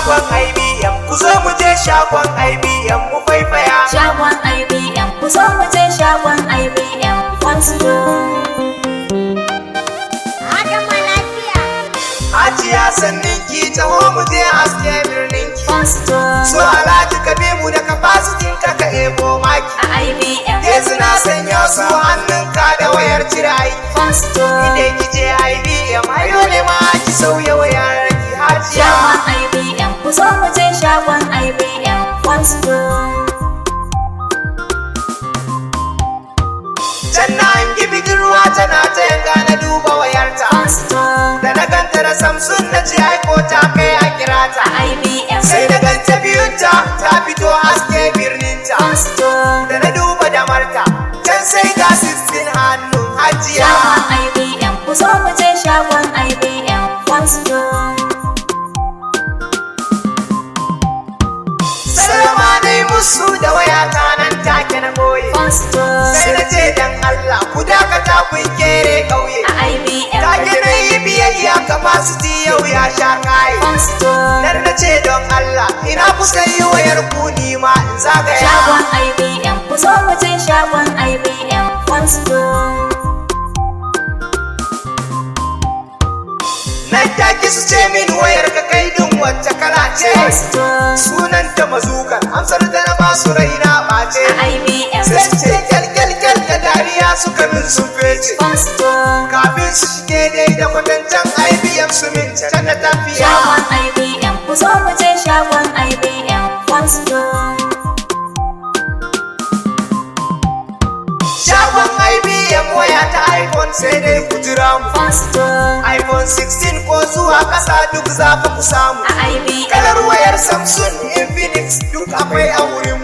shagon IBM, ku zo mu je shagon IBM mu faifaya. Shagon IBM, ku zo mu je shagon IBM Phone Store. Adama lafiya. Hajiya sannin ki taho mu je haske birnin ki. Phone Store. So Alhaji ka bi mu da capacity ka ka ebo maki. A IBM Yanzu na sanya su hannunka da wayar cire aiki. Phone Store. Idan ki je IBM ai dole ma ki sauya wayar ki Hajiya. Shagon IBM, ku zo mu je shagon IBM Phone Store. Can na hangi budurwa tana ta yanga na duba wayarta. Phone Store. Da na ganta da Samsung na ji aiko ta kai a kirata. A IBM Sai na ganta biyunta ta fito haske birninta. Phone Store. Da na duba da marta can sai ga 16 hannun Hajiya. Shagon IBM, ku zo mu je shagon IBM Phone Store. Salama na yi musu da wayata nan take na goye. Phone Store. Sai na ce dan Allah ku dakata kun kere ƙauye. A IBM Take na yi biyayya capacity yau ya sha kaye. Phone Store. Nan na ce don Allah ina kusa yi wayar ku ni ma in zagaya. Shagon IBM, ku zo mu je shagon IBM Phone Store. Nan take su ce min wayar ka kai din wacce kala ce. Phone Store. Sunan ta mazukan amsar da na ba su raina ɓace. A IBM Sai su ce kyalkyalkyal da dariya suka min sun fece. Phone Store. Kafin su shige dai da kwatancan IBM su min can na tafiya. Shagon IBM, ku zo mu je shagon IBM Phone Store. Shagon IBM waya ta iPhone sai dai ku jira mu. Phone Store. iPhone 16 ko zuwa ƙasa duk za ku samu. A IBM Kalar wayar Samsung Infinix duk akwai a wurin